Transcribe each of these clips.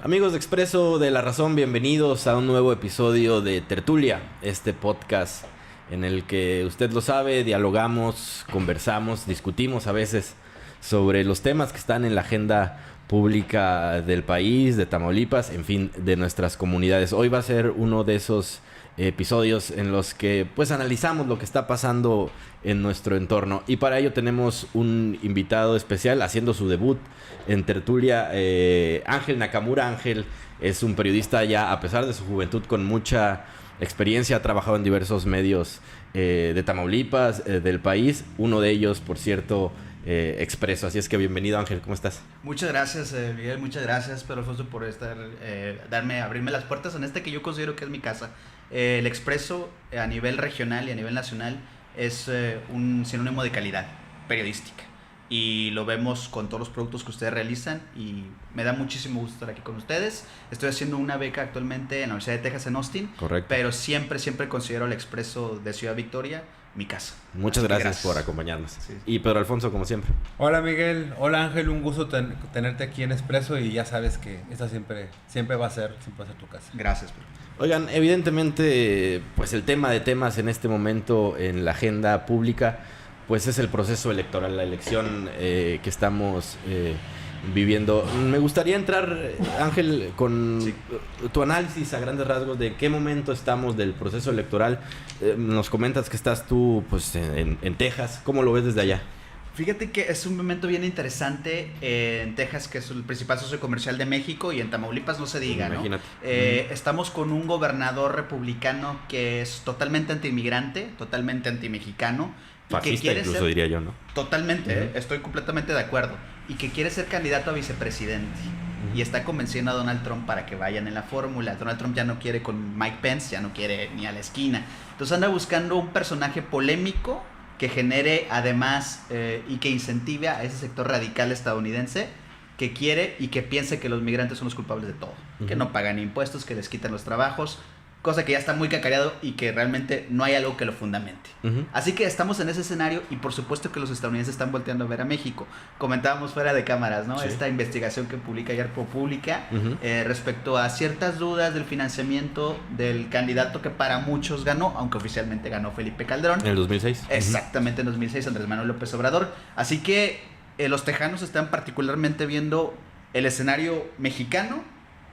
Amigos de Expreso de la Razón, bienvenidos a un nuevo episodio de Tertulia, este podcast en el que usted lo sabe, dialogamos, conversamos, discutimos a veces sobre los temas que están en la agenda pública del país, de Tamaulipas, en fin, de nuestras comunidades. Hoy va a ser uno de esos episodios en los que pues analizamos lo que está pasando en nuestro entorno, y para ello tenemos un invitado especial haciendo su debut en Tertulia, Ángel Nakamura. Ángel es un periodista ya, a pesar de su juventud, con mucha experiencia, ha trabajado en diversos medios de Tamaulipas, del país, uno de ellos, por cierto, Expreso. Así es que bienvenido, Ángel, ¿cómo estás? Muchas gracias, Miguel, muchas gracias, Pedro Alfonso, por abrirme las puertas en que yo considero que es mi casa. El Expreso, a nivel regional y a nivel nacional, es un sinónimo de calidad periodística, y lo vemos con todos los productos que ustedes realizan, y me da muchísimo gusto estar aquí con ustedes. Estoy haciendo una beca actualmente en la Universidad de Texas en Austin. Correcto. Pero siempre considero el Expreso de Ciudad Victoria mi casa. Muchas gracias por acompañarnos. Sí. Y Pedro Alfonso, como siempre. Hola Miguel, hola Ángel, un gusto tenerte aquí en Expreso, y ya sabes que esta siempre va a ser tu casa. Gracias, Pedro. Oigan, evidentemente, pues el tema de temas en este momento en la agenda pública, pues es el proceso electoral, la elección que estamos viviendo. Me gustaría entrar, Ángel, con tu análisis a grandes rasgos de qué momento estamos del proceso electoral. Nos comentas que estás tú pues en Texas. ¿Cómo lo ves desde allá? Fíjate que es un momento bien interesante en Texas, que es el principal socio comercial de México, y en Tamaulipas no se diga, ¿no? Imagínate. Estamos con un gobernador republicano que es totalmente antiinmigrante, totalmente antimexicano. Fascista incluso, diría yo, ¿no? Totalmente, estoy completamente de acuerdo. Y que quiere ser candidato a vicepresidente. Y está convenciendo a Donald Trump para que vayan en la fórmula. Donald Trump ya no quiere con Mike Pence, ya no quiere ni a la esquina. Entonces anda buscando un personaje polémico que genere además y que incentive a ese sector radical estadounidense que quiere y que piense que los migrantes son los culpables de todo. Que no pagan impuestos, que les quitan los trabajos, cosa que ya está muy cacareado y que realmente no hay algo que lo fundamente. Así que estamos en ese escenario, y por supuesto que los estadounidenses están volteando a ver a México. Comentábamos fuera de cámaras, ¿no? Sí. Esta investigación que publica ayer ProPublica respecto a ciertas dudas del financiamiento del candidato que para muchos ganó, aunque oficialmente ganó Felipe Calderón. En el 2006. Exactamente, en 2006, Andrés Manuel López Obrador. Así que los tejanos están particularmente viendo el escenario mexicano,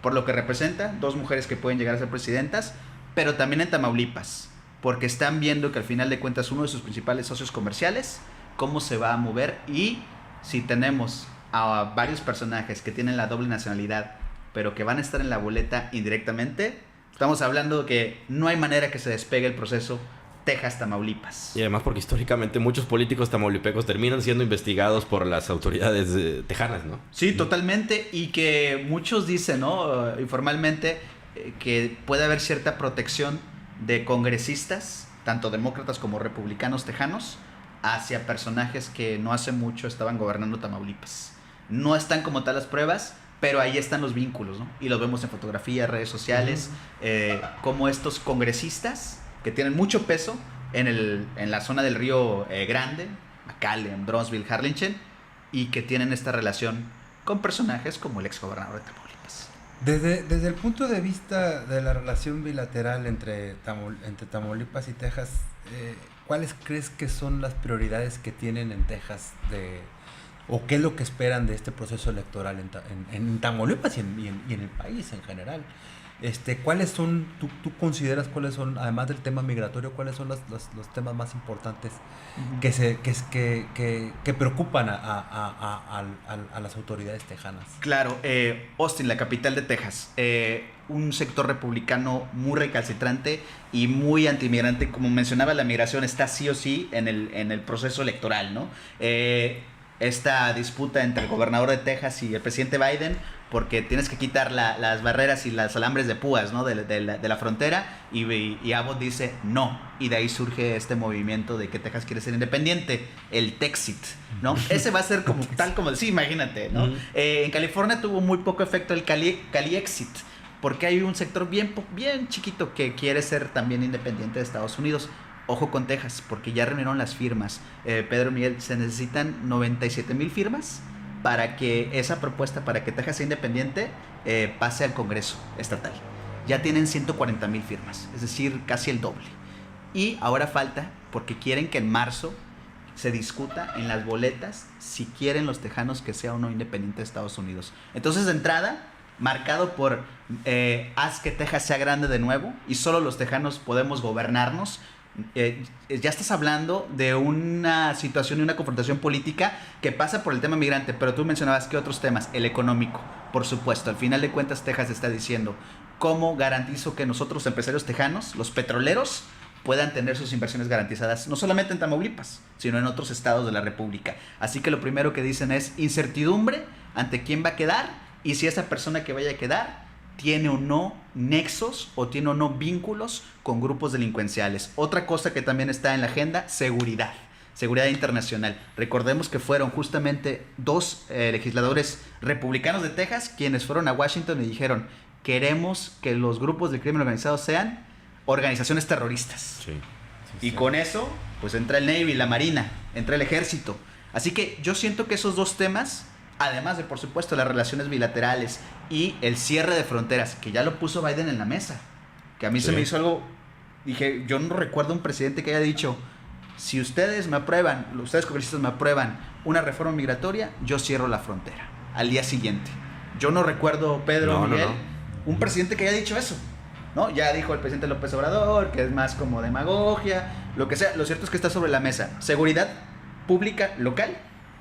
por lo que representa, 2 mujeres que pueden llegar a ser presidentas, pero también en Tamaulipas, porque están viendo que al final de cuentas uno de sus principales socios comerciales, cómo se va a mover, y si tenemos a varios personajes que tienen la doble nacionalidad, pero que van a estar en la boleta indirectamente, estamos hablando de que no hay manera que se despegue el proceso Texas-Tamaulipas. Y además porque históricamente muchos políticos tamaulipecos terminan siendo investigados por las autoridades tejanas, ¿no? Sí, totalmente, y que muchos dicen, ¿no? Informalmente, que puede haber cierta protección de congresistas, tanto demócratas como republicanos tejanos, hacia personajes que no hace mucho estaban gobernando Tamaulipas. No están como tal las pruebas, pero ahí están los vínculos, ¿no? Y los vemos en fotografías, redes sociales, como estos congresistas que tienen mucho peso en la zona del Río Grande, McAllen, Bronzeville, Harlingen, y que tienen esta relación con personajes como el exgobernador de Tamaulipas. Desde el punto de vista de la relación bilateral entre Tamaulipas y Texas, ¿cuáles crees que son las prioridades que tienen en Texas o qué es lo que esperan de este proceso electoral en Tamaulipas y en el país en general? ¿Cuáles son, tú consideras cuáles son, además del tema migratorio, cuáles son los temas más importantes que preocupan a las autoridades tejanas? Claro, Austin, la capital de Texas, un sector republicano muy recalcitrante y muy antimigrante. Como mencionaba, la migración está sí o sí en el proceso electoral, ¿no? Esta disputa entre el gobernador de Texas y el presidente Biden, porque tienes que quitar las barreras y los alambres de púas, ¿no? de la frontera, y Abbott dice no, y de ahí surge este movimiento de que Texas quiere ser independiente, el Texit, ¿no? Ese va a ser como tal como, sí, imagínate, ¿no? En California tuvo muy poco efecto el Caliexit, porque hay un sector bien chiquito que quiere ser también independiente de Estados Unidos. Ojo con Texas, porque ya reunieron las firmas. Pedro Miguel, se necesitan 97,000 firmas para que esa propuesta, para que Texas sea independiente, pase al Congreso estatal. Ya tienen 140,000 firmas, es decir, casi el doble. Y ahora falta, porque quieren que en marzo se discuta en las boletas si quieren los tejanos que sea o no independiente de Estados Unidos. Entonces, de entrada, marcado por haz que Texas sea grande de nuevo y solo los tejanos podemos gobernarnos. Ya estás hablando de una situación y una confrontación política que pasa por el tema migrante, pero tú mencionabas que otros temas, el económico, por supuesto. Al final de cuentas, Texas está diciendo, ¿cómo garantizo que nosotros, empresarios tejanos, los petroleros, puedan tener sus inversiones garantizadas, no solamente en Tamaulipas, sino en otros estados de la República? Así que lo primero que dicen es incertidumbre ante quién va a quedar y si esa persona que vaya a quedar tiene o no nexos o tiene o no vínculos con grupos delincuenciales. Otra cosa que también está en la agenda, seguridad internacional. Recordemos que fueron justamente 2 legisladores republicanos de Texas quienes fueron a Washington y dijeron, queremos que los grupos de crimen organizado sean organizaciones terroristas. Sí, y con eso, pues entra el Navy, la Marina, entra el Ejército. Así que yo siento que esos 2 temas, además de, por supuesto, las relaciones bilaterales y el cierre de fronteras, que ya lo puso Biden en la mesa, que a mí se me hizo algo, dije, yo no recuerdo un presidente que haya dicho, si ustedes me aprueban, ustedes congresistas me aprueban una reforma migratoria, yo cierro la frontera al día siguiente. Yo no recuerdo, Pedro, Miguel, un presidente que haya dicho eso, ¿no? Ya dijo el presidente López Obrador, que es más como demagogia, lo que sea. Lo cierto es que está sobre la mesa seguridad pública local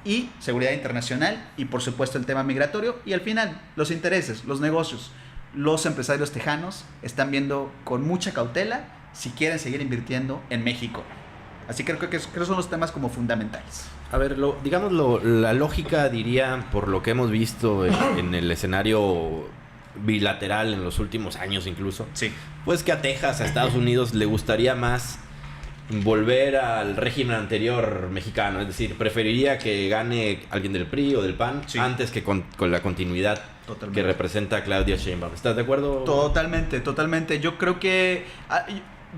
y seguridad internacional y, por supuesto, el tema migratorio. Y al final, los intereses, los negocios, los empresarios tejanos están viendo con mucha cautela si quieren seguir invirtiendo en México. Así que creo que son los temas como fundamentales. A ver, la lógica, diría, por lo que hemos visto en el escenario bilateral en los últimos años incluso, sí, pues que a Texas, a Estados Unidos, le gustaría más volver al régimen anterior mexicano. Es decir, preferiría que gane alguien del PRI o del PAN, sí, antes que con la continuidad que representa a Claudia Sheinbaum. ¿Estás de acuerdo? Totalmente. Yo creo que...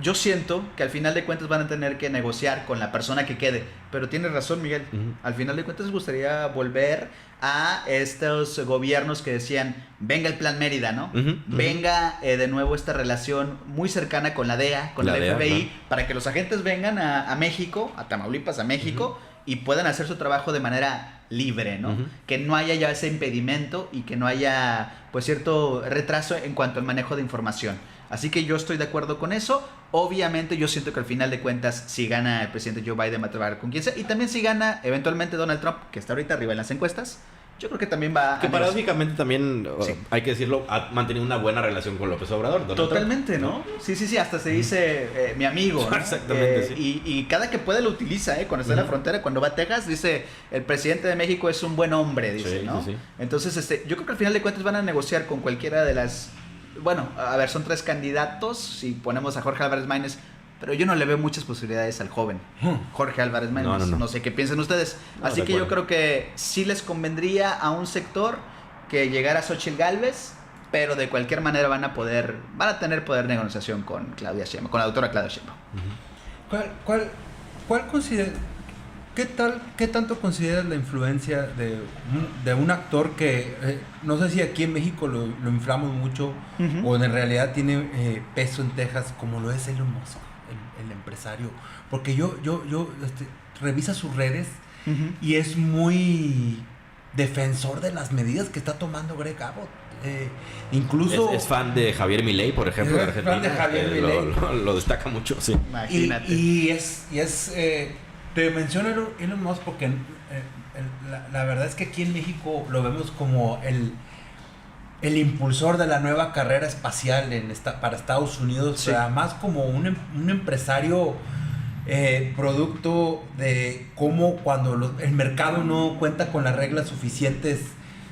Yo siento que al final de cuentas van a tener que negociar con la persona que quede. Pero tienes razón, Miguel. Al final de cuentas les gustaría volver a estos gobiernos que decían, venga el Plan Mérida, ¿no? Venga de nuevo esta relación muy cercana con la DEA, con el FBI, ¿no? Para que los agentes vengan a México, a Tamaulipas, a México, y puedan hacer su trabajo de manera libre, ¿no? Que no haya ya ese impedimento y que no haya, pues, cierto retraso en cuanto al manejo de información. Así que yo estoy de acuerdo con eso. Obviamente yo siento que al final de cuentas, si gana el presidente Joe Biden, va a trabajar con quien sea. Y también si gana eventualmente Donald Trump, que está ahorita arriba en las encuestas, yo creo que también va que paradójicamente también, sí, hay que decirlo, ha mantenido una buena relación con López Obrador. Totalmente, ¿no? Sí, hasta se dice mi amigo, ¿no? Exactamente, sí. Y cada que puede lo utiliza, cuando está en la frontera, cuando va a Texas, dice, el presidente de México es un buen hombre, dice, sí, ¿no? Sí. Entonces, yo creo que al final de cuentas van a negociar con cualquiera de las... Bueno, a ver, son 3 candidatos, si ponemos a Jorge Álvarez Maínez, pero yo no le veo muchas posibilidades al joven Jorge Álvarez Maínez. No sé qué piensan ustedes. Así que yo creo que sí les convendría a un sector que llegara Xóchitl Gálvez, pero de cualquier manera van a tener poder de negociación con Claudia Sheinbaum, con la doctora Claudia Sheinbaum. ¿Cuál considera? ¿Qué tanto consideras la influencia de un actor que no sé si aquí en México lo inflamos mucho o en realidad tiene peso en Texas, como lo es Elon Musk, el empresario? Porque yo revisa sus redes y es muy defensor de las medidas que está tomando Greg Abbott. Incluso es fan de Javier Milei, por ejemplo, de Argentina. Fan de Javier Milei. Lo destaca mucho, sí. Imagínate. Te menciono Elon Musk porque la verdad es que aquí en México lo vemos como el impulsor de la nueva carrera espacial para Estados Unidos, sí. O sea, más como un empresario producto de cómo cuando el mercado no cuenta con las reglas suficientes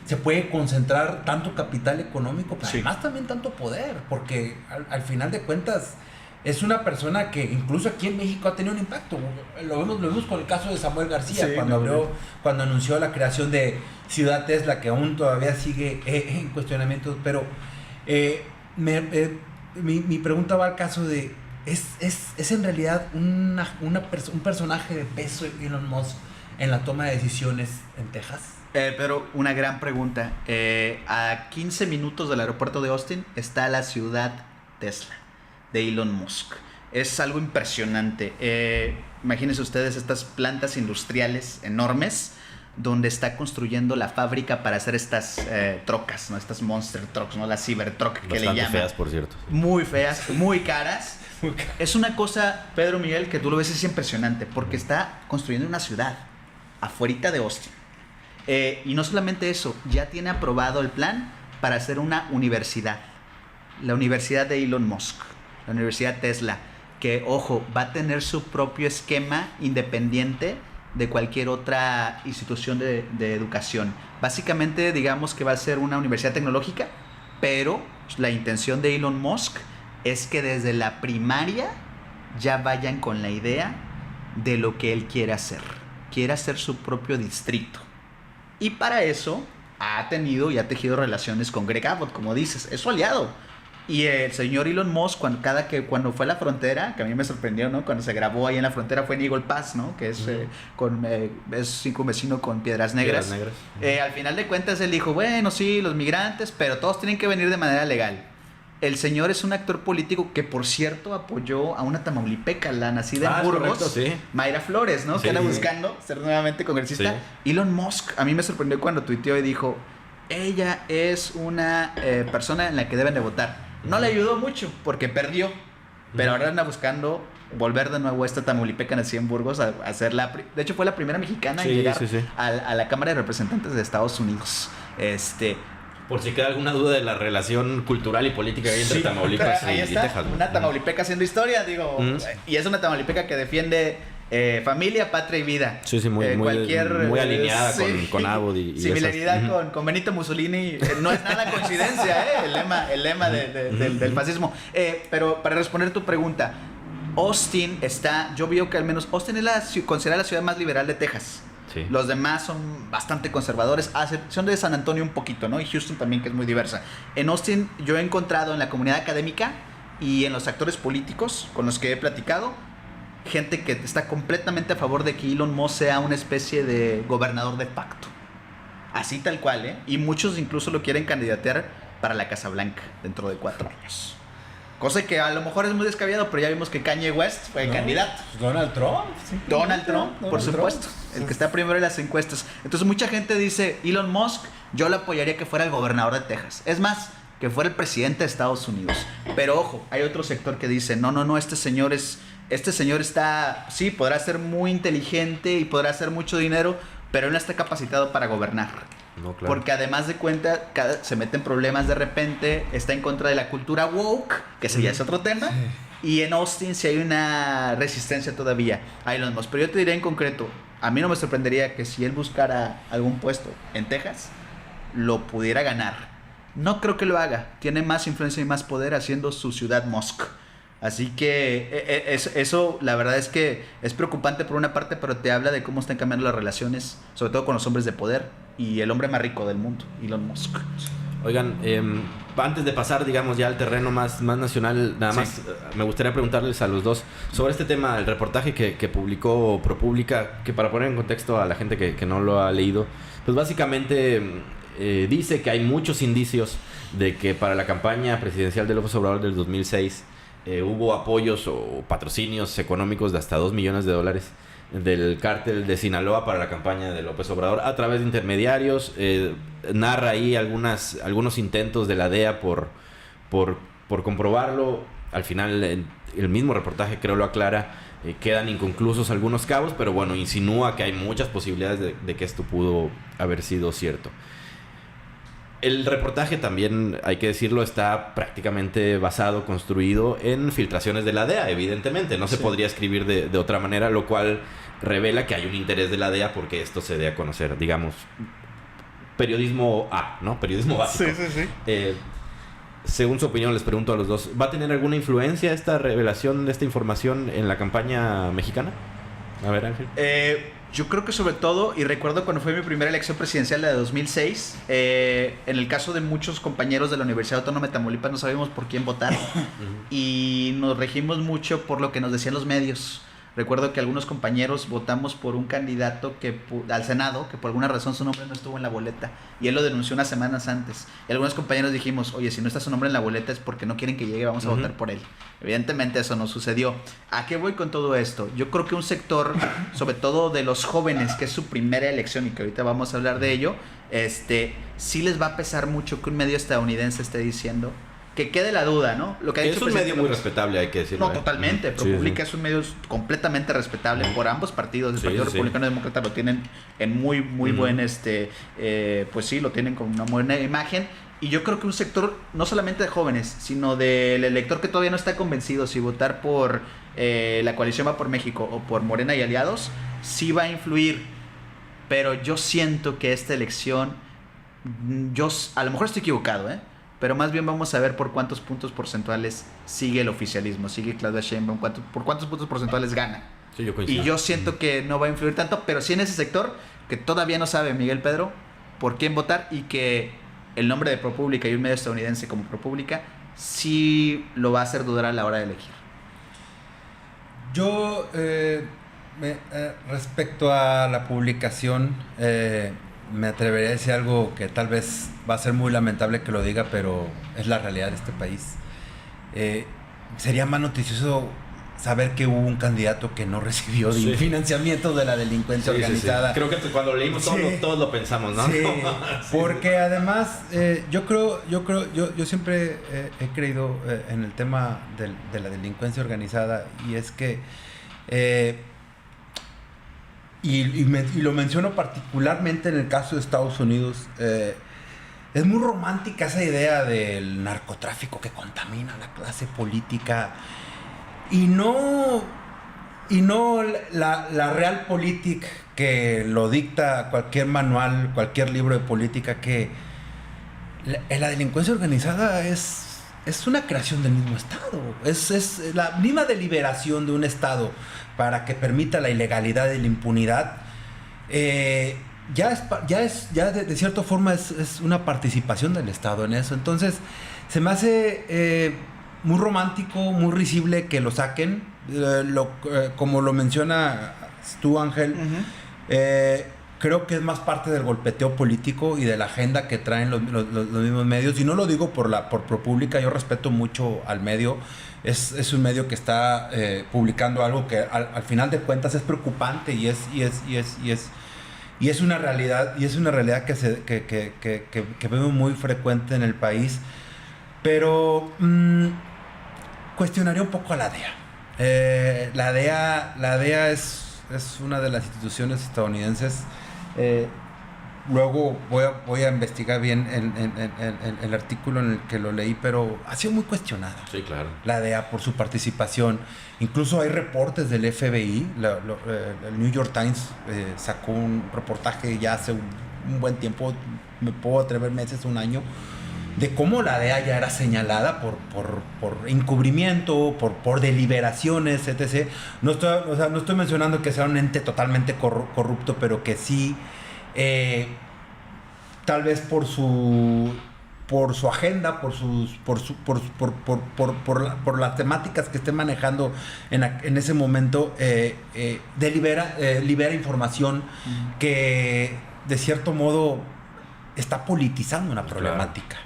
se puede concentrar tanto capital económico, pero sí, además también tanto poder, porque al final de cuentas es una persona que incluso aquí en México ha tenido un impacto. Lo vemos con el caso de Samuel García, sí, cuando anunció la creación de Ciudad Tesla, que aún todavía sigue en cuestionamiento. Pero mi pregunta va al caso de, ¿es en realidad un personaje de peso Elon Musk en la toma de decisiones en Texas? Pero una gran pregunta. A 15 minutos del aeropuerto de Austin está la ciudad Tesla de Elon Musk. Es algo impresionante. Imagínense ustedes estas plantas industriales enormes donde está construyendo la fábrica para hacer estas trocas, ¿no? Estas monster trucks, ¿no? La Cybertruck que le llaman. Feas, por cierto. Muy feas, muy caras. Es una cosa, Pedro Miguel, que tú lo ves, es impresionante porque está construyendo una ciudad afuerita de Austin. Y no solamente eso, ya tiene aprobado el plan para hacer una universidad. La universidad de Elon Musk, la universidad Tesla, que, ojo, va a tener su propio esquema independiente de cualquier otra institución de educación. Básicamente, digamos que va a ser una universidad tecnológica, pero la intención de Elon Musk es que desde la primaria ya vayan con la idea de lo que él quiere hacer. Quiere hacer su propio distrito. Y para eso ha tenido y ha tejido relaciones con Greg Abbott, como dices, es su aliado. Y el señor Elon Musk, cuando fue a la frontera, que a mí me sorprendió, ¿no? Cuando se grabó ahí en la frontera fue en Eagle Pass, ¿no? Que es, es circunvecino con Piedras Negras. Al final de cuentas él dijo, bueno, sí, los migrantes, pero todos tienen que venir de manera legal. El señor es un actor político que, por cierto, apoyó a una tamaulipeca, la nacida en Burgos, correcto, sí. Mayra Flores, ¿no? Sí, que anda sí. buscando ser nuevamente congresista. Sí. Elon Musk, a mí me sorprendió cuando tuiteó y dijo, ella es una persona en la que deben de votar. No le ayudó mucho porque perdió, pero ahora anda buscando volver de nuevo a esta tamaulipeca nacida en Burgos a hacer de hecho fue la primera mexicana en llegar a la Cámara de Representantes de Estados Unidos. Por si queda alguna duda de la relación cultural y política que hay entre Tamaulipas ahí y está, Texas. una tamaulipeca haciendo historia, digo, y es una tamaulipeca que defiende familia, patria y vida. Sí, muy alineada con Abbott y similaridad con Benito Mussolini. No es nada coincidencia, el lema del fascismo. Pero para responder tu pregunta, Austin yo veo que al menos Austin es considerada la ciudad más liberal de Texas. Sí. Los demás son bastante conservadores, a excepción de San Antonio un poquito, ¿no? Y Houston también, que es muy diversa. En Austin yo he encontrado en la comunidad académica y en los actores políticos con los que he platicado, gente que está completamente a favor de que Elon Musk sea una especie de gobernador de facto. Así tal cual, ¿eh? Y muchos incluso lo quieren candidatear para la Casa Blanca dentro de 4 años. Cosa que a lo mejor es muy descabellado, pero ya vimos que Kanye West fue el candidato. Donald Trump. Donald Trump, por supuesto. El que está primero en las encuestas. Entonces mucha gente dice, Elon Musk, yo le apoyaría que fuera el gobernador de Texas. Es más, que fuera el presidente de Estados Unidos. Pero ojo, hay otro sector que dice, no, este señor está, sí, podrá ser muy inteligente y podrá hacer mucho dinero, pero él no está capacitado para gobernar. No, claro. Porque además de cuenta, se meten problemas de repente, está en contra de la cultura woke, que ese ya es otro tema. Sí. Y en Austin sí hay una resistencia todavía a Elon Musk. Pero yo te diré en concreto, a mí no me sorprendería que si él buscara algún puesto en Texas, lo pudiera ganar. No creo que lo haga. Tiene más influencia y más poder haciendo su ciudad Musk. Así que eso la verdad es que es preocupante por una parte, pero te habla de cómo están cambiando las relaciones, sobre todo con los hombres de poder y el hombre más rico del mundo, Elon Musk. Oigan, antes de pasar, digamos, ya al terreno más nacional, nada más me gustaría preguntarles a los dos sobre este tema, el reportaje que publicó ProPublica, que para poner en contexto a la gente que no lo ha leído, pues básicamente dice que hay muchos indicios de que para la campaña presidencial de López Obrador del 2006 hubo apoyos o patrocinios económicos de hasta $2 millones del cártel de Sinaloa para la campaña de López Obrador a través de intermediarios. Narra ahí algunos intentos de la DEA por comprobarlo. Al final el mismo reportaje creo lo aclara. Quedan inconclusos algunos cabos, pero bueno, insinúa que hay muchas posibilidades de que esto pudo haber sido cierto. El reportaje también, hay que decirlo, está prácticamente basado, construido en filtraciones de la DEA, evidentemente. No se podría escribir de otra manera, lo cual revela que hay un interés de la DEA porque esto se dé a conocer, digamos, periodismo A, ¿no? Periodismo básico. Sí. Según su opinión, les pregunto a los dos, ¿va a tener alguna influencia esta revelación de esta información en la campaña mexicana? A ver, Ángel. Yo creo que sobre todo, y recuerdo cuando fue mi primera elección presidencial, la de 2006, en el caso de muchos compañeros de la Universidad Autónoma de Tamaulipas no sabíamos por quién votar y nos regimos mucho por lo que nos decían los medios. Recuerdo que algunos compañeros votamos por un candidato al Senado que por alguna razón su nombre no estuvo en la boleta y él lo denunció unas semanas antes. Y algunos compañeros dijimos, oye, si no está su nombre en la boleta es porque no quieren que llegue, vamos a votar por él. Evidentemente eso no sucedió. ¿A qué voy con todo esto? Yo creo que un sector, sobre todo de los jóvenes, que es su primera elección y que ahorita vamos a hablar de ello, sí les va a pesar mucho que un medio estadounidense esté diciendo, que quede la duda, ¿no? Lo que ha es dicho un medio muy respetable, hay que decirlo. No, totalmente. ProPublica es un medio completamente respetable por ambos partidos. El Partido Republicano y Demócrata lo tienen en muy buen, pues sí, lo tienen con una buena imagen. Y yo creo que un sector, no solamente de jóvenes, sino del elector que todavía no está convencido si votar por la coalición Va por México o por Morena y aliados, sí va a influir. Pero yo siento que esta elección, a lo mejor estoy equivocado, pero más bien vamos a ver por cuántos puntos porcentuales sigue el oficialismo, sigue Claudia Sheinbaum, por cuántos puntos porcentuales gana. Sí, yo coincido. Y yo siento que no va a influir tanto, pero sí en ese sector que todavía no sabe Miguel Pedro por quién votar y que el nombre de ProPublica y un medio estadounidense como ProPublica sí lo va a hacer dudar a la hora de elegir. Yo, respecto a la publicación, me atrevería a decir algo que tal vez va a ser muy lamentable que lo diga, pero es la realidad de este país. Sería más noticioso saber que hubo un candidato que no recibió financiamiento de la delincuencia organizada. Sí. Creo que cuando leímos todos lo pensamos, ¿no? Sí, porque además yo siempre he creído en el tema de la delincuencia organizada, y es que y lo menciono particularmente en el caso de Estados Unidos. Es muy romántica esa idea del narcotráfico que contamina la clase política y no la realpolitik que lo dicta cualquier manual, cualquier libro de política, que la delincuencia organizada es una creación del mismo Estado, es la misma deliberación de un Estado para que permita la ilegalidad y la impunidad. Ya de cierta forma es una participación del Estado en eso. Entonces se me hace muy romántico, muy risible que lo saquen, como lo menciona tú, Ángel. Creo que es más parte del golpeteo político y de la agenda que traen los mismos medios. Y no lo digo por ProPublica, yo respeto mucho al medio. Es un medio que está publicando algo que al final de cuentas es preocupante y es una realidad, que vemos muy frecuente en el país. Pero cuestionaría un poco a la DEA. La DEA es una de las instituciones estadounidenses. Luego voy a investigar bien el artículo en el que lo leí, pero ha sido muy cuestionada. Sí, claro. La DEA por su participación. Incluso hay reportes del FBI. El New York Times sacó un reportaje ya hace un buen tiempo, me puedo atrever meses, un año, de cómo la DEA ya era señalada por encubrimiento, por deliberaciones, etc. No estoy mencionando que sea un ente totalmente corrupto, pero que sí, tal vez por su agenda, por las temáticas que esté manejando en ese momento, libera información que de cierto modo está politizando una problemática.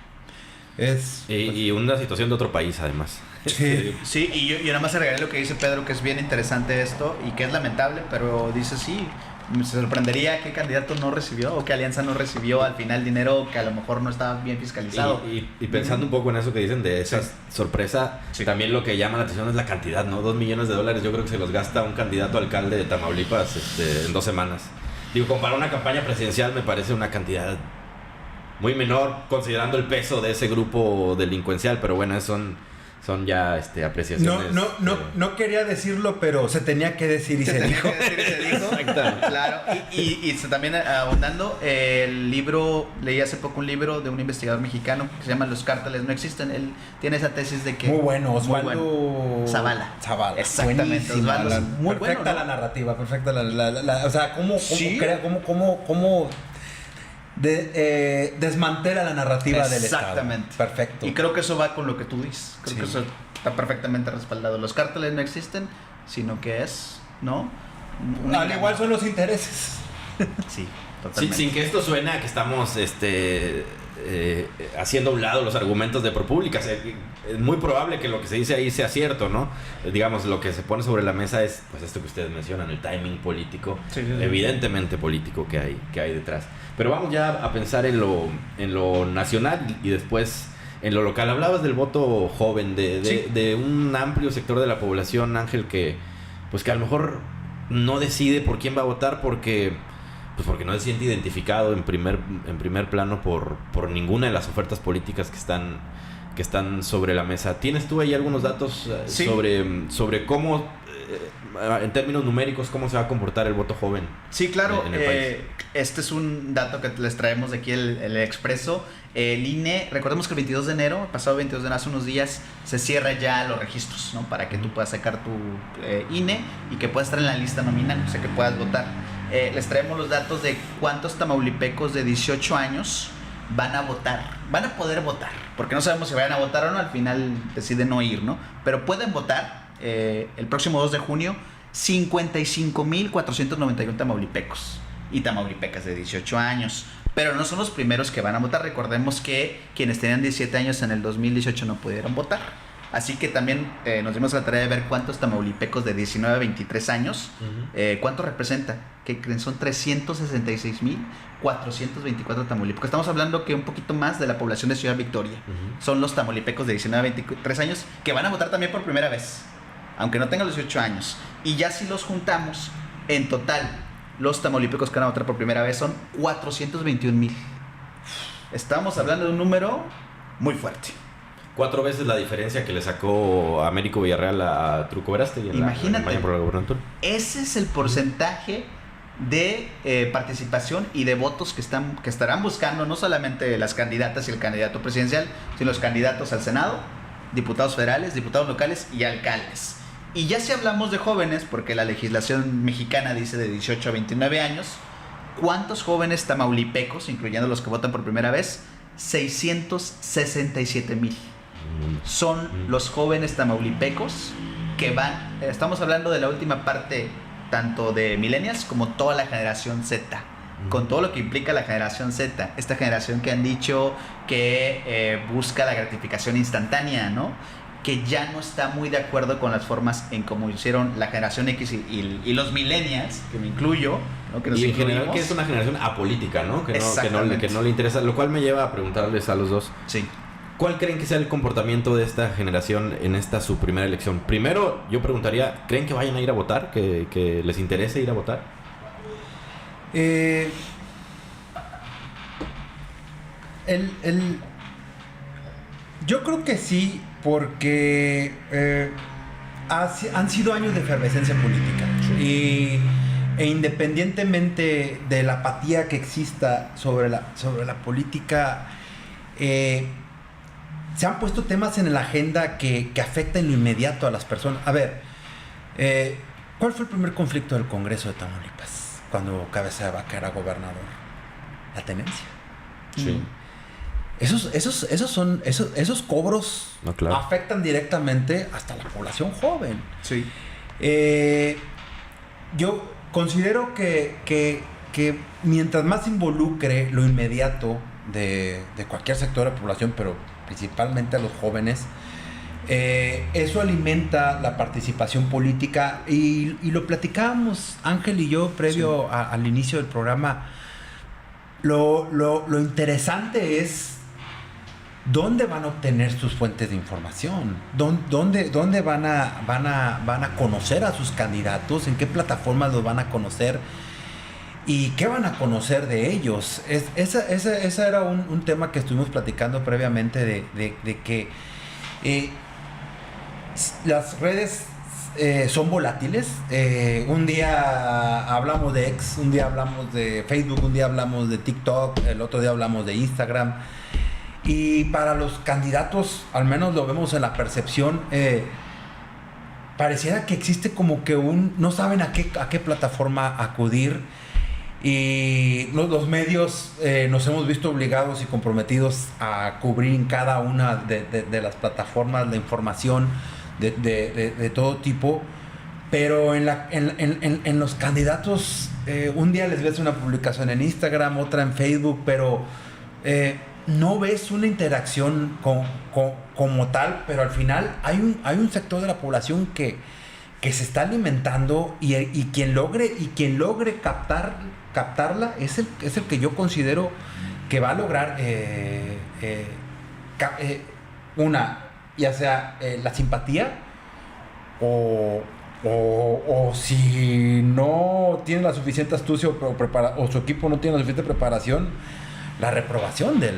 Y una situación de otro país, además. Sí, y yo nada más agregaré lo que dice Pedro, que es bien interesante esto y que es lamentable, pero dice sí, me sorprendería qué candidato no recibió o qué alianza no recibió al final dinero que a lo mejor no estaba bien fiscalizado. Y pensando un poco en eso que dicen de esa sorpresa, también lo que llama la atención es la cantidad, ¿no? $2 millones, yo creo que se los gasta un candidato a alcalde de Tamaulipas en 2 semanas. Digo, para una campaña presidencial me parece una cantidad muy menor considerando el peso de ese grupo delincuencial, pero bueno, son ya apreciaciones. No quería decirlo, pero se tenía que decir y se dijo. Exactamente. Claro. Y también ahondando, el libro, leí hace poco un libro de un investigador mexicano que se llama Los cárteles no existen. Él tiene esa tesis de que... Muy bueno, Osvaldo Zavala. Exactamente. Osvaldo. Muy perfecta, ¿no? La narrativa, perfecta o sea, cómo desmantela la narrativa del Estado. Exactamente. Perfecto. Y creo que eso va con lo que tú dices. Creo que eso está perfectamente respaldado. Los cárteles no existen, sino que es ¿no? Al igual son los intereses. Sí, Sí, totalmente. sin que esto suene a que estamos haciendo a un lado los argumentos de ProPublica. Es muy probable que lo que se dice ahí sea cierto, ¿no? Digamos, lo que se pone sobre la mesa es pues esto que ustedes mencionan, el timing político, Sí. evidentemente político que hay detrás. Pero vamos ya a pensar en lo nacional y después en lo local. Hablabas del voto joven, de un amplio sector de la población, Ángel, que a lo mejor no decide por quién va a votar porque no se siente identificado en primer plano por ninguna de las ofertas políticas que están sobre la mesa. ¿Tienes tú ahí algunos datos Sí. sobre cómo, en términos numéricos, cómo se va a comportar el voto joven? Sí, claro. En el país? Este es un dato que les traemos de aquí el Expreso. El INE, recordemos que el 22 de enero, pasado 22 de enero, hace unos días, se cierra ya los registros, ¿no? Para que tú puedas sacar tu INE y que puedas estar en la lista nominal, o sea, que puedas votar. Les traemos los datos de cuántos tamaulipecos de 18 años van a votar, van a poder votar, porque no sabemos si vayan a votar o no, al final deciden no ir, ¿no? Pero pueden votar el próximo 2 de junio 55,491 tamaulipecos y tamaulipecas de 18 años. Pero no son los primeros que van a votar. Recordemos que quienes tenían 17 años en el 2018 no pudieron votar. Así que también nos dimos la tarea de ver cuántos tamaulipecos de 19 a 23 años, cuánto representa. Que son 366,424 tamaulipecos. Estamos hablando que un poquito más de la población de Ciudad Victoria. Son los tamaulipecos de 19 a 23 años que van a votar también por primera vez, aunque no tengan los 18 años. Y ya si los juntamos, en total, los tamaulipecos que van a votar por primera vez son 421,000. Estamos hablando de un número muy fuerte. 4 veces la diferencia que le sacó a Américo Villarreal a Truco Verástegui en la campaña por la gobernatura. Ese es el porcentaje de participación y de votos que estarán buscando no solamente las candidatas y el candidato presidencial, sino los candidatos al Senado, diputados federales, diputados locales y alcaldes. Y ya si hablamos de jóvenes, porque la legislación mexicana dice de 18 a 29 años, ¿cuántos jóvenes tamaulipecos, incluyendo los que votan por primera vez? 667,000. Son los jóvenes tamaulipecos que van, estamos hablando de la última parte tanto de millennials como toda la generación Z, con todo lo que implica la generación Z, esta generación que han dicho que busca la gratificación instantánea, ¿no? Que ya no está muy de acuerdo con las formas en cómo hicieron la generación X y los millennials, que me incluyo, ¿no? Que nos y en incluimos. general que es una generación apolítica, ¿no? Que Exactamente. no le interesa, lo cual me lleva a preguntarles a los dos. Sí. ¿Cuál creen que sea el comportamiento de esta generación en esta su primera elección? Primero, yo preguntaría, ¿creen que vayan a ir a votar? ¿Que les interese ir a votar? Yo creo que sí, porque han sido años de efervescencia política. E independientemente de la apatía que exista sobre la política, se han puesto temas en la agenda que afectan en lo inmediato a las personas. A ver, ¿cuál fue el primer conflicto del Congreso de Tamaulipas cuando Cabeza de Vaca era gobernador? La tenencia. Sí. Esos cobros No, claro. afectan directamente hasta la población joven. Sí. Yo considero que mientras más involucre lo inmediato de cualquier sector de la población, pero principalmente a los jóvenes, eso alimenta la participación política y lo platicábamos Ángel y yo previo al inicio del programa. Lo interesante es dónde van a obtener sus fuentes de información, dónde van a conocer a sus candidatos, en qué plataformas los van a conocer y qué van a conocer de ellos. Ese era un tema que estuvimos platicando previamente de que las redes son volátiles. Un día hablamos de X, un día hablamos de Facebook, un día hablamos de TikTok, el otro día hablamos de Instagram. Y para los candidatos, al menos lo vemos en la percepción, pareciera que existe como que no saben a qué plataforma acudir. Y los medios nos hemos visto obligados y comprometidos a cubrir en cada una de las plataformas la información de todo tipo, Pero en los candidatos, un día les ves una publicación en Instagram, otra en Facebook, pero no ves una interacción como tal, pero al final hay un sector de la población que se está alimentando y quien logre captarla es el que yo considero que va a lograr ya sea la simpatía o si no tiene la suficiente astucia o su equipo no tiene la suficiente preparación, la reprobación de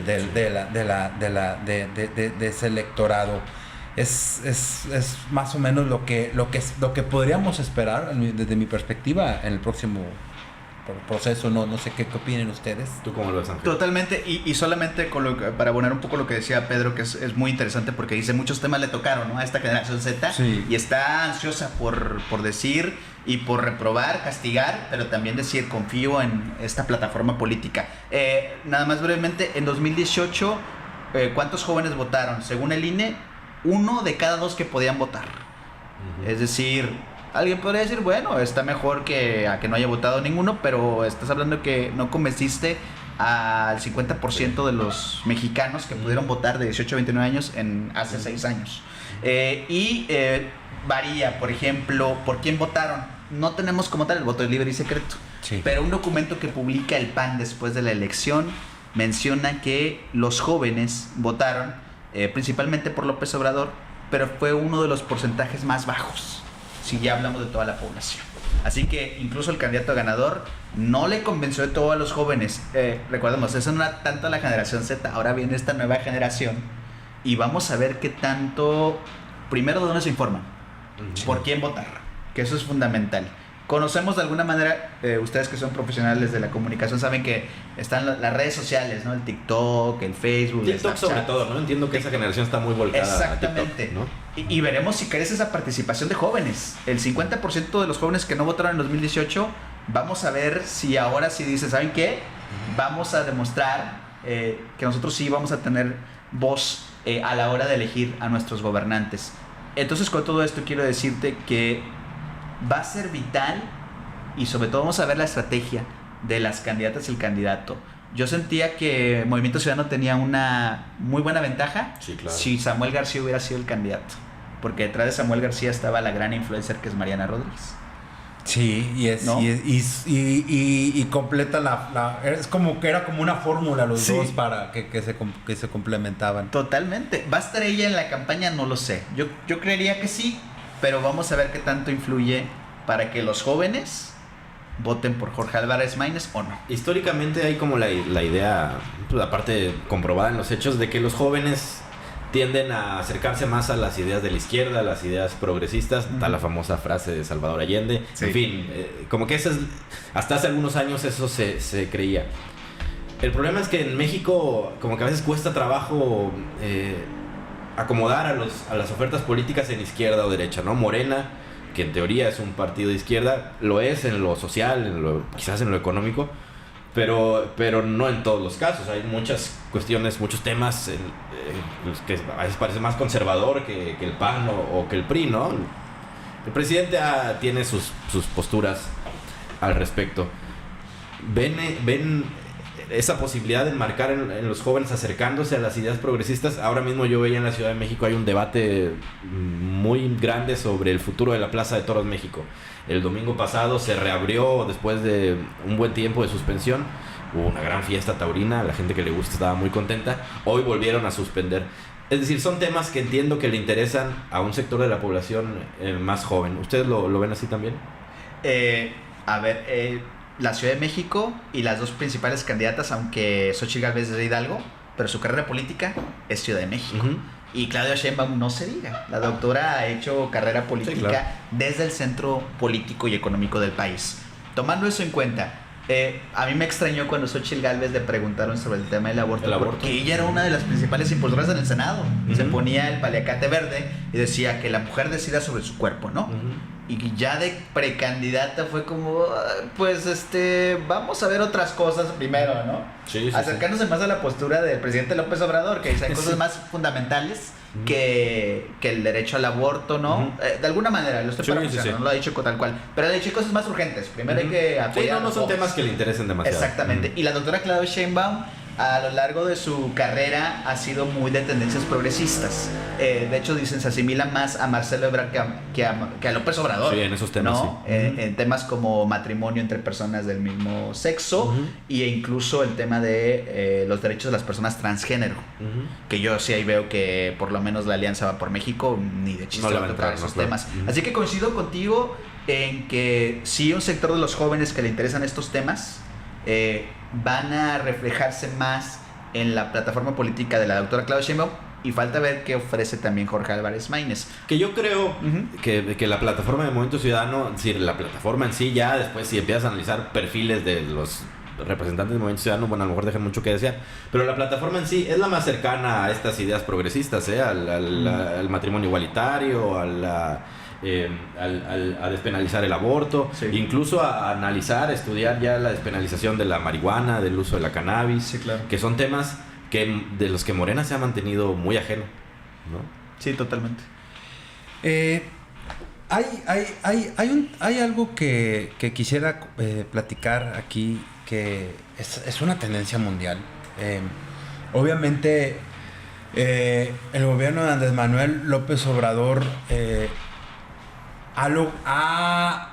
ese electorado. Es más o menos lo que podríamos esperar desde mi perspectiva en el próximo proceso. No sé qué opinen ustedes. ¿Tú cómo lo ves, Ángel? Totalmente, y solamente para abonar un poco lo que decía Pedro, que es muy interesante porque dice muchos temas le tocaron, ¿no?, a esta generación Z, sí. Y está ansiosa por decir y por reprobar, castigar, pero también decir confío en esta plataforma política. Nada más brevemente, en 2018, ¿cuántos jóvenes votaron? Según el INE, 1 de cada 2 que podían votar. Uh-huh. Es decir, alguien podría decir, bueno, está mejor que a que no haya votado ninguno, pero estás hablando de que no convenciste al 50% de los mexicanos que pudieron votar de 18 a 29 años hace 6 años. Varía, por ejemplo, por quién votaron. No tenemos como tal el voto libre y secreto, sí. Pero un documento que publica el PAN después de la elección menciona que los jóvenes votaron principalmente por López Obrador, pero fue uno de los porcentajes más bajos si ya hablamos de toda la población. Así que incluso el candidato ganador no le convenció de todo a los jóvenes. Recordemos, eso no era tanto la generación Z, ahora viene esta nueva generación y vamos a ver qué tanto, primero de dónde se informan, por quién votar, que eso es fundamental. Conocemos de alguna manera, ustedes que son profesionales de la comunicación saben que están las redes sociales, ¿no? El TikTok, el Facebook, TikTok sobre todo, ¿no? Entiendo que esa generación está muy volcada. Exactamente. A TikTok, ¿no? Y veremos si crece esa participación de jóvenes. El 50% de los jóvenes que no votaron en 2018, vamos a ver si ahora sí dice, ¿saben qué? Vamos a demostrar que nosotros sí vamos a tener voz a la hora de elegir a nuestros gobernantes. Entonces, con todo esto quiero decirte que va a ser vital y sobre todo vamos a ver la estrategia de las candidatas y el candidato. Yo sentía que Movimiento Ciudadano tenía una muy buena ventaja, sí, claro, si Samuel García hubiera sido el candidato, porque detrás de Samuel García estaba la gran influencer que es Mariana Rodríguez. Sí, ¿no? y completa es como que era como una fórmula los sí, dos para que se complementaban. Totalmente. ¿Va a estar ella en la campaña? No lo sé. Yo creería que sí, pero vamos a ver qué tanto influye para que los jóvenes voten por Jorge Álvarez Maínez o no. Históricamente hay como la idea, pues, aparte comprobada en los hechos, de que los jóvenes tienden a acercarse más a las ideas de la izquierda, a las ideas progresistas. Está la famosa frase de Salvador Allende. Sí. En fin, como que hasta hace algunos años eso se creía. El problema es que en México como que a veces cuesta trabajo acomodar a las ofertas políticas en izquierda o derecha, ¿no? Morena, que en teoría es un partido de izquierda, lo es en lo social, quizás en lo económico, pero no en todos los casos. Hay muchas cuestiones, muchos temas que a veces parece más conservador que el PAN o que el PRI, ¿no? El presidente tiene sus posturas al respecto. ¿Ven esa posibilidad de enmarcar en los jóvenes acercándose a las ideas progresistas? Ahora mismo yo veía en la Ciudad de México hay un debate muy grande sobre el futuro de la Plaza de Toros México. El domingo pasado se reabrió después de un buen tiempo de suspensión. Hubo una gran fiesta taurina, la gente que le gusta estaba muy contenta. Hoy volvieron a suspender. Es decir, son temas que entiendo que le interesan a un sector de la población más joven. ¿Ustedes lo ven así también? La Ciudad de México y las dos principales candidatas, aunque Xochitl Gálvez es de Hidalgo, pero su carrera política es Ciudad de México. Uh-huh. Y Claudia Sheinbaum no se diga. La doctora ha hecho carrera política, sí, claro, desde el centro político y económico del país. Tomando eso en cuenta, a mí me extrañó cuando Xochitl Gálvez le preguntaron sobre el tema del aborto, porque ella era una de las principales impulsoras en el Senado. Uh-huh. Se ponía el paliacate verde y decía que la mujer decida sobre su cuerpo, ¿no? Uh-huh. Y ya de precandidata fue como, pues vamos a ver otras cosas primero, ¿no? Sí, acercándose más a la postura del presidente López Obrador, que dice hay cosas más fundamentales que el derecho al aborto, ¿no? De alguna manera, lo estoy parafraseando, no lo ha dicho tal cual, pero ha dicho cosas más urgentes. Primero hay que apoyar. No son temas que le interesen demasiado. Exactamente. Y la doctora Claudia Sheinbaum, a lo largo de su carrera, ha sido muy de tendencias progresistas. De hecho, dicen, se asimila más a Marcelo Ebrard que a López Obrador. Sí, en esos temas, ¿no? sí. En temas como matrimonio entre personas del mismo sexo e incluso el tema de los derechos de las personas transgénero. Que yo sí ahí veo que por lo menos la Alianza Va por México ni de chiste va a tocar esos temas. Así que coincido contigo en que sí, un sector de los jóvenes que le interesan estos temas van a reflejarse más en la plataforma política de la doctora Claudia Sheinbaum, y falta ver qué ofrece también Jorge Álvarez Maínez. Que yo creo que la plataforma de Movimiento Ciudadano, es decir, la plataforma en sí, ya después si empiezas a analizar perfiles de los representantes del Movimiento Ciudadano, bueno, a lo mejor dejan mucho que desear, pero la plataforma en sí es la más cercana a estas ideas progresistas, al matrimonio igualitario, a despenalizar el aborto, incluso a analizar, estudiar ya la despenalización de la marihuana, del uso de la cannabis, que son temas de los que Morena se ha mantenido muy ajeno, ¿no? Sí, totalmente. Hay algo que quisiera platicar aquí, que es una tendencia mundial. Obviamente, el gobierno de Andrés Manuel López Obrador ha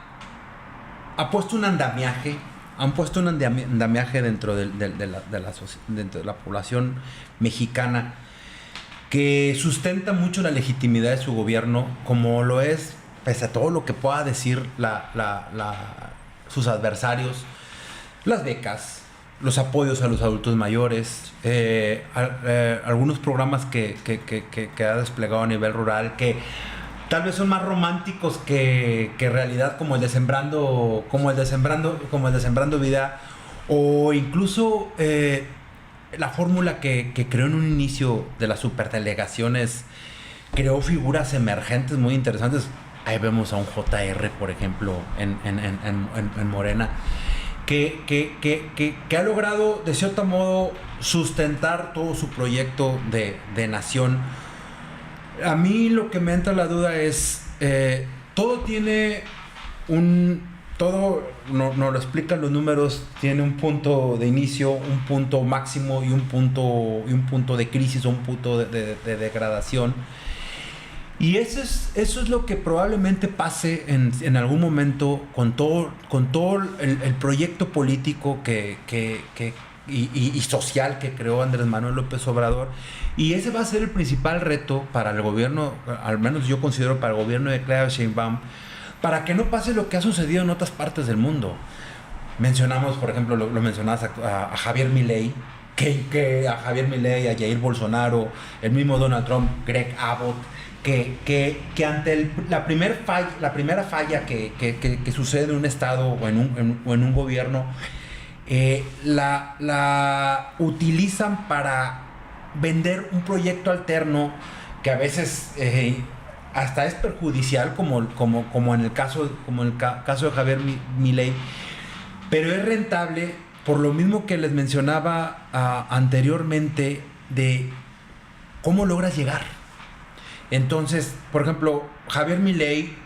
puesto un andamiaje. Han puesto un andamiaje dentro de la población mexicana que sustenta mucho la legitimidad de su gobierno, como lo es, pese a todo lo que pueda decir sus adversarios, las becas, los apoyos a los adultos mayores, algunos programas que ha desplegado a nivel rural, que tal vez son más románticos que realidad, como el de Sembrando Vida, o incluso la fórmula que creó en un inicio de las superdelegaciones, creó figuras emergentes muy interesantes. Ahí vemos a un JR, por ejemplo, en Morena, que ha logrado de cierto modo sustentar todo su proyecto de nación. A mí lo que me entra la duda es, todo tiene nos lo explican los números, tiene un punto de inicio, un punto máximo y un punto de crisis o un punto de degradación. Y eso es lo que probablemente pase en algún momento con todo el proyecto político y social que creó Andrés Manuel López Obrador. Y ese va a ser el principal reto para el gobierno, al menos yo considero para el gobierno de Claudia Sheinbaum, para que no pase lo que ha sucedido en otras partes del mundo. Mencionamos, por ejemplo, lo mencionabas a Javier Milei, que a Javier Milei, a Jair Bolsonaro, el mismo Donald Trump, Greg Abbott, que ante la primera falla que sucede en un estado o en un gobierno, la utilizan para vender un proyecto alterno que a veces hasta es perjudicial, como en el caso de Javier Milei, pero es rentable por lo mismo que les mencionaba anteriormente, de cómo logras llegar. Entonces, por ejemplo, Javier Milei,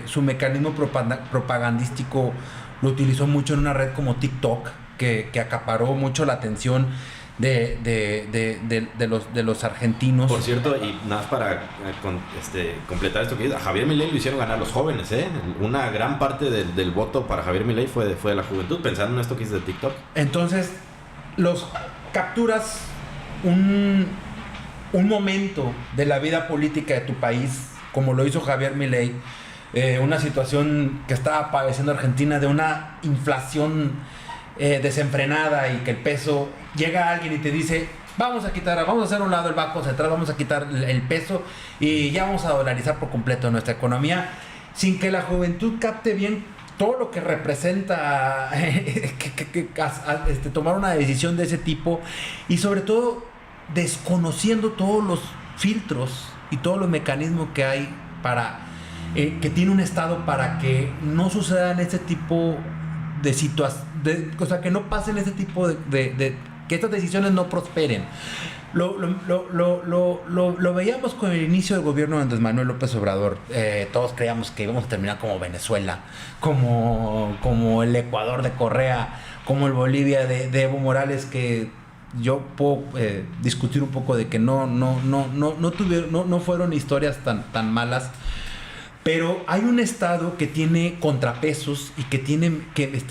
su mecanismo propagandístico lo utilizó mucho en una red como TikTok, que acaparó mucho la atención de los argentinos. Por cierto, y nada más para completar esto que dice, a Javier Milei lo hicieron ganar los jóvenes, ¿eh? Una gran parte del voto para Javier Milei fue de la juventud, pensando en esto que dice de TikTok. Entonces, capturas un momento de la vida política de tu país, como lo hizo Javier Milei, una situación que estaba padeciendo Argentina, de una inflación desenfrenada, y que el peso, llega alguien y te dice, vamos a hacer a un lado el Banco Central, vamos a quitar el peso y ya vamos a dolarizar por completo nuestra economía, sin que la juventud capte bien todo lo que representa tomar una decisión de ese tipo, y sobre todo desconociendo todos los filtros y todos los mecanismos que hay para que tiene un Estado para que no sucedan ese tipo de situaciones, o sea, que no pasen ese tipo de que estas decisiones no prosperen. Lo veíamos con el inicio del gobierno de Andrés Manuel López Obrador. Todos creíamos que íbamos a terminar como Venezuela, como el Ecuador de Correa, como el Bolivia de Evo Morales, que yo puedo discutir un poco de que no fueron historias tan malas. Pero hay un Estado que tiene contrapesos y que tiene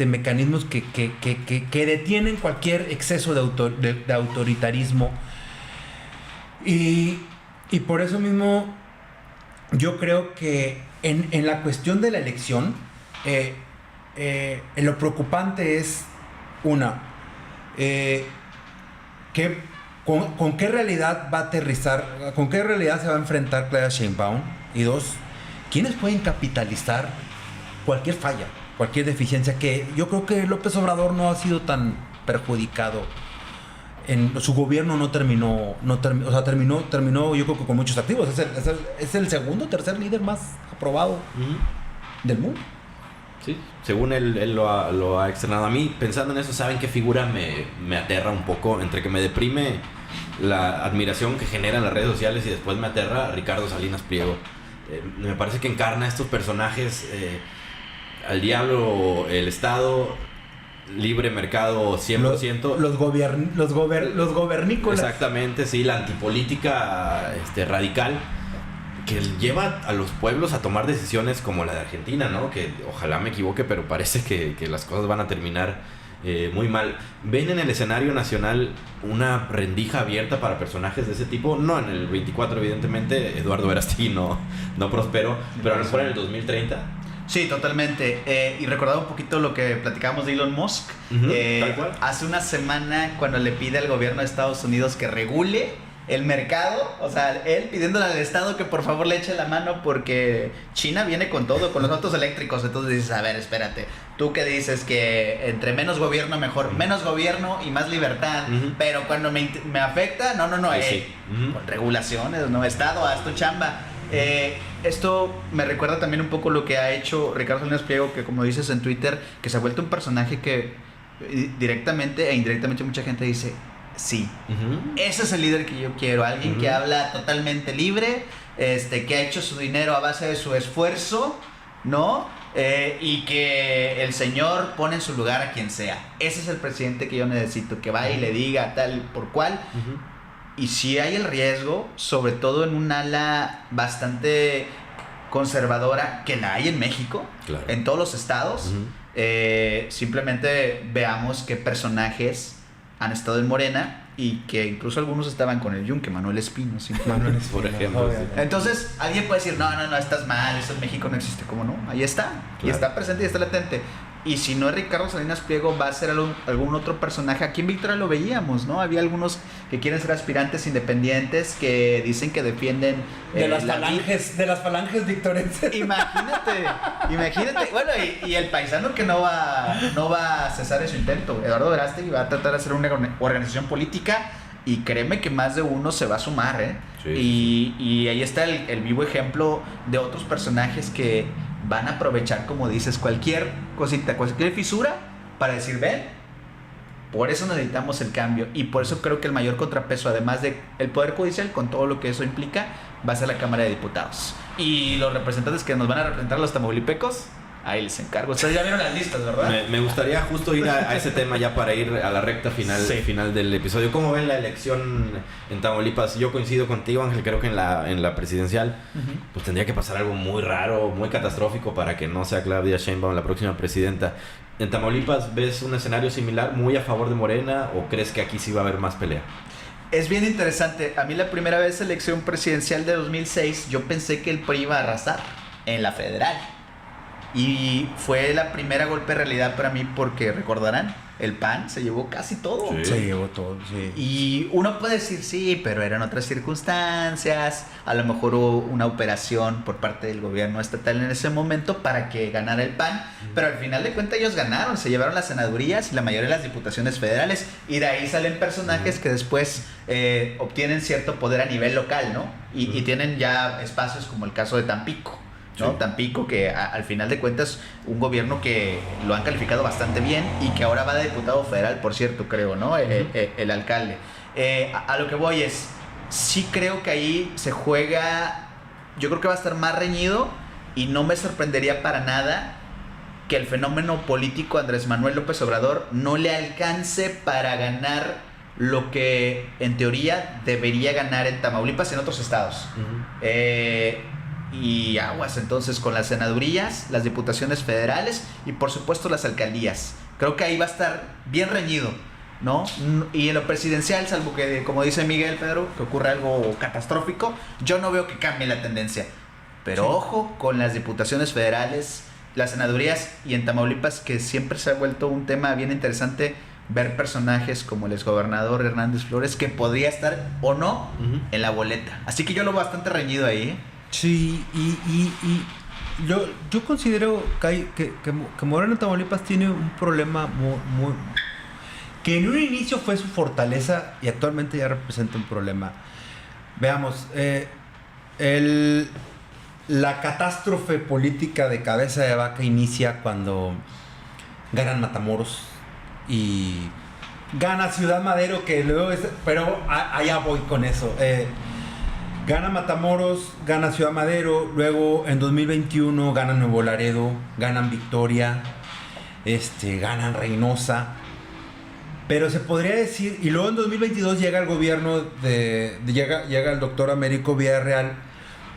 mecanismos que detienen cualquier exceso de autoritarismo. Y por eso mismo yo creo que en la cuestión de la elección, lo preocupante es, con qué realidad va a aterrizar, con qué realidad se va a enfrentar Claudia Sheinbaum, y dos, ¿quiénes pueden capitalizar cualquier falla, cualquier deficiencia? Que yo creo que López Obrador no ha sido tan perjudicado. En su gobierno terminó yo creo que con muchos activos. Es el segundo o tercer líder más aprobado del mundo. Sí, según él lo ha externado. A mí, pensando en eso, ¿saben qué figura me aterra un poco? Entre que me deprime la admiración que generan las redes sociales y después me aterra Ricardo Salinas Pliego. Me parece que encarna estos personajes, al diablo, el Estado, libre mercado 100%. Los gobernícolas. Exactamente, sí, la antipolítica radical que lleva a los pueblos a tomar decisiones como la de Argentina, ¿no? Que ojalá me equivoque, pero parece que las cosas van a terminar muy mal. ¿Ven en el escenario nacional una rendija abierta para personajes de ese tipo? No en el 24, evidentemente, Eduardo Verástegui no prosperó, pero a lo mejor en el 2030. Sí, totalmente. Y recordaba un poquito lo que platicábamos de Elon Musk. Tal cual. Hace una semana, cuando le pide al gobierno de Estados Unidos que regule el mercado, o sea, él pidiéndole al Estado que por favor le eche la mano porque China viene con todo, con los autos eléctricos. Entonces dices, a ver, espérate, tú que dices que entre menos gobierno mejor, menos gobierno y más libertad, pero cuando me afecta, no, Sí. Con regulaciones, no, Estado, haz tu chamba. Esto me recuerda también un poco lo que ha hecho Ricardo Salinas Pliego, que como dices en Twitter, que se ha vuelto un personaje que directamente e indirectamente mucha gente dice, sí, ese es el líder que yo quiero, alguien que habla totalmente libre, que ha hecho su dinero a base de su esfuerzo, ¿no? Y que el señor pone en su lugar a quien sea. Ese es el presidente que yo necesito, que vaya y le diga tal por cual. Y si hay el riesgo, sobre todo en un ala bastante conservadora, que la hay en México, claro, en todos los estados, simplemente veamos qué personajes han estado en Morena y que incluso algunos estaban con el Yunque, Manuel Espino, por ejemplo. Entonces, alguien puede decir, no, estás mal, eso en México no existe. ¿Cómo no? Ahí está. Claro. Y está presente y está latente. Y si no es Ricardo Salinas Pliego, va a ser algún otro personaje. Aquí en Victoria lo veíamos, ¿no? Había algunos que quieren ser aspirantes independientes, que dicen que defienden de las falanges victorenses. Imagínate. Bueno, y el paisano que no va a cesar en su intento. Eduardo Verástegui va a tratar de hacer una organización política y créeme que más de uno se va a sumar, ¿eh? Sí. Y ahí está el vivo ejemplo de otros personajes que van a aprovechar, como dices, cualquier cosita, cualquier fisura para decir, ven, por eso necesitamos el cambio. Y por eso creo que el mayor contrapeso, además del Poder Judicial, con todo lo que eso implica, va a ser la Cámara de Diputados. Y los representantes que nos van a representar, los tamaulipecos, ahí les encargo. Ustedes ya vieron las listas, ¿verdad? Me gustaría justo ir a ese tema ya para ir a la recta final del episodio. ¿Cómo ven la elección en Tamaulipas? Yo coincido contigo, Ángel. Creo que en la presidencial pues tendría que pasar algo muy raro, muy catastrófico para que no sea Claudia Sheinbaum la próxima presidenta. ¿En Tamaulipas ves un escenario similar, muy a favor de Morena, o crees que aquí sí va a haber más pelea? Es bien interesante. A mí la primera vez elección presidencial de 2006, yo pensé que el PRI iba a arrasar en la federal. Y fue la primera golpe de realidad para mí porque, recordarán, el PAN se llevó casi todo. Sí. Se llevó todo, sí. Y uno puede decir, sí, pero eran otras circunstancias. A lo mejor hubo una operación por parte del gobierno estatal en ese momento para que ganara el PAN. Pero al final de cuentas ellos ganaron, se llevaron las senadurías y la mayoría de las diputaciones federales. Y de ahí salen personajes que después obtienen cierto poder a nivel local, ¿no? Y tienen ya espacios como el caso de Tampico, ¿no? Sí. Tampico, que al final de cuentas un gobierno que lo han calificado bastante bien y que ahora va de diputado federal, por cierto, creo, ¿no? El alcalde. A lo que voy es, sí creo que ahí se juega, yo creo que va a estar más reñido y no me sorprendería para nada que el fenómeno político Andrés Manuel López Obrador no le alcance para ganar lo que en teoría debería ganar en Tamaulipas y en otros estados. Y aguas entonces con las senadurías, las diputaciones federales y por supuesto las alcaldías. Creo que ahí va a estar bien reñido, ¿no? Y en lo presidencial, salvo que, como dice Miguel, Pedro, que ocurra algo catastrófico, yo no veo que cambie la tendencia. Pero sí, ojo con las diputaciones federales, las senadurías y en Tamaulipas, que siempre se ha vuelto un tema bien interesante ver personajes como el exgobernador Hernández Flores, que podría estar o no en la boleta. Así que yo lo veo bastante reñido ahí, ¿eh? Sí, y yo considero que Morena en Tamaulipas tiene un problema muy que en un inicio fue su fortaleza y actualmente ya representa un problema. Veamos, la catástrofe política de cabeza de vaca inicia cuando ganan Matamoros y gana Ciudad Madero, que luego es, pero allá voy con eso. Gana Matamoros, gana Ciudad Madero, luego en 2021 ganan Nuevo Laredo, ganan Victoria, ganan Reynosa. Pero se podría decir, y luego en 2022 llega el gobierno llega el doctor Américo Villarreal,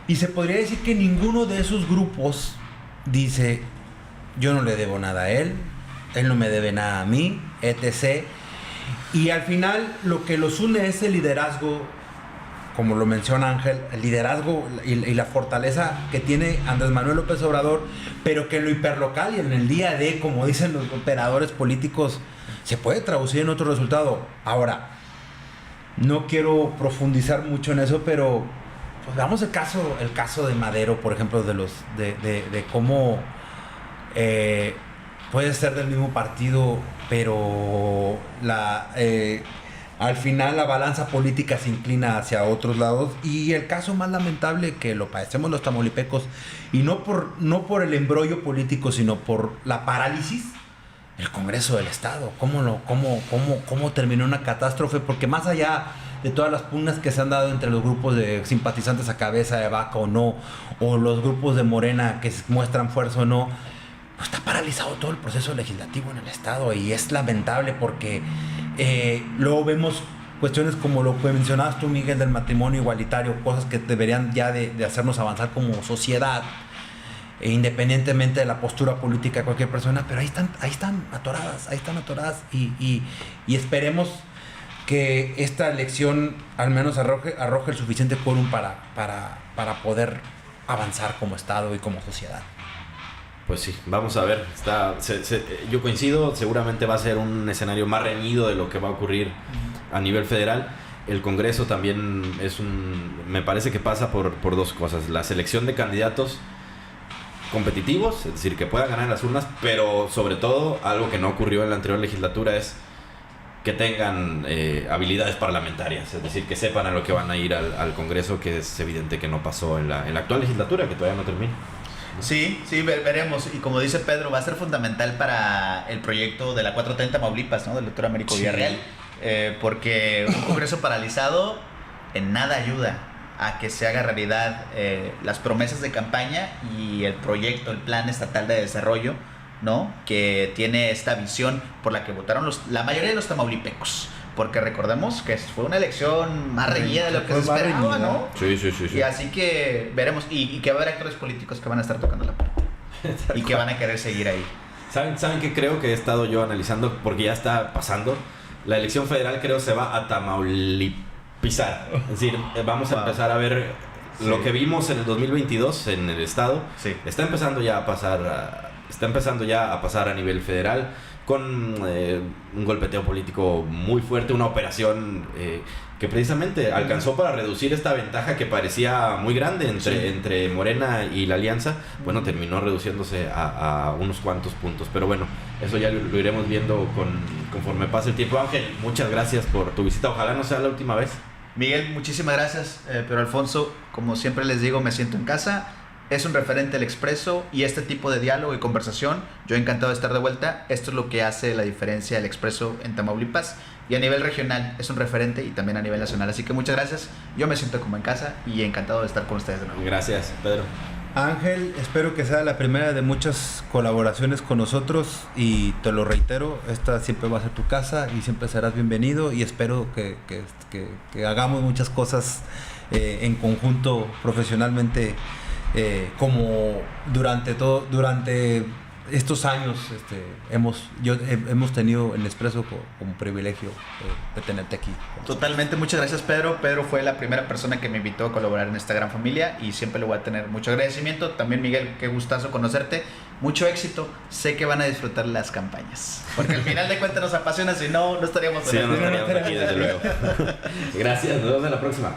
y se podría decir que ninguno de esos grupos dice, yo no le debo nada a él no me debe nada a mí, etc. Y al final lo que los une es el liderazgo, como lo menciona Ángel, el liderazgo y la fortaleza que tiene Andrés Manuel López Obrador, pero que en lo hiperlocal y en el día a día, como dicen los operadores políticos, se puede traducir en otro resultado. Ahora, no quiero profundizar mucho en eso, pero pues veamos el caso de Madero, por ejemplo, de cómo puede ser del mismo partido, pero al final la balanza política se inclina hacia otros lados, y el caso más lamentable que lo padecemos los tamaulipecos, y no por el embrollo político, sino por la parálisis, el Congreso del Estado. ¿Cómo terminó una catástrofe? Porque más allá de todas las pugnas que se han dado entre los grupos de simpatizantes a cabeza de vaca o no, o los grupos de Morena que muestran fuerza o no, pues está paralizado todo el proceso legislativo en el Estado, y es lamentable porque luego vemos cuestiones como lo que mencionabas tú, Miguel, del matrimonio igualitario, cosas que deberían ya de hacernos avanzar como sociedad, independientemente de la postura política de cualquier persona, pero ahí están atoradas y esperemos que esta elección al menos arroje el suficiente quórum para poder avanzar como Estado y como sociedad. Pues sí, vamos a ver. Yo coincido, seguramente va a ser un escenario más reñido de lo que va a ocurrir a nivel federal. El Congreso también me parece que pasa por dos cosas: la selección de candidatos competitivos, es decir, que puedan ganar las urnas, pero sobre todo, algo que no ocurrió en la anterior legislatura es que tengan habilidades parlamentarias, es decir, que sepan a lo que van a ir al Congreso, que es evidente que no pasó en la actual legislatura, que todavía no termina. Sí, veremos. Y como dice Pedro, va a ser fundamental para el proyecto de la 4T en Tamaulipas, ¿no? Del doctor Américo Villarreal, porque un Congreso paralizado en nada ayuda a que se haga realidad las promesas de campaña y el proyecto, el plan estatal de desarrollo, ¿no? Que tiene esta visión por la que votaron la mayoría de los tamaulipecos. Porque recordemos que fue una elección más reñida de lo que se esperaba, ¿no? Sí. Y así que veremos, y que va a haber actores políticos que van a estar tocando la puerta y que van a querer seguir ahí. ¿Saben qué creo que he estado yo analizando? Porque ya está pasando. La elección federal creo se va a tamaulipizar. Es decir, vamos a empezar a ver lo que vimos en el 2022 en el estado. Sí. Está empezando ya a pasar a nivel federal, con un golpeteo político muy fuerte, una operación que precisamente alcanzó para reducir esta ventaja que parecía muy grande entre Morena y la Alianza. Bueno, terminó reduciéndose a unos cuantos puntos, pero bueno, eso ya lo iremos viendo conforme pase el tiempo. Ángel, muchas gracias por tu visita, ojalá no sea la última vez. Miguel, muchísimas gracias, pero Alfonso, como siempre les digo, me siento en casa. es un referente del Expreso y este tipo de diálogo y conversación, yo encantado de estar de vuelta. Esto es lo que hace la diferencia del Expreso en Tamaulipas y a nivel regional es un referente y también a nivel nacional. Así que muchas gracias, yo me siento como en casa y encantado de estar con ustedes de nuevo. Gracias, Pedro. Ángel, espero que sea la primera de muchas colaboraciones con nosotros y te lo reitero, esta siempre va a ser tu casa y siempre serás bienvenido y espero que hagamos muchas cosas en conjunto profesionalmente como durante estos años hemos tenido en Expreso como privilegio de tenerte aquí. Totalmente, muchas gracias Pedro. Pedro fue la primera persona que me invitó a colaborar en esta gran familia y siempre le voy a tener mucho agradecimiento. También Miguel, qué gustazo conocerte, mucho éxito, sé que van a disfrutar las campañas, porque al final de cuentas nos apasiona, si no, no estaríamos aquí desde luego. Gracias, nos vemos en la próxima.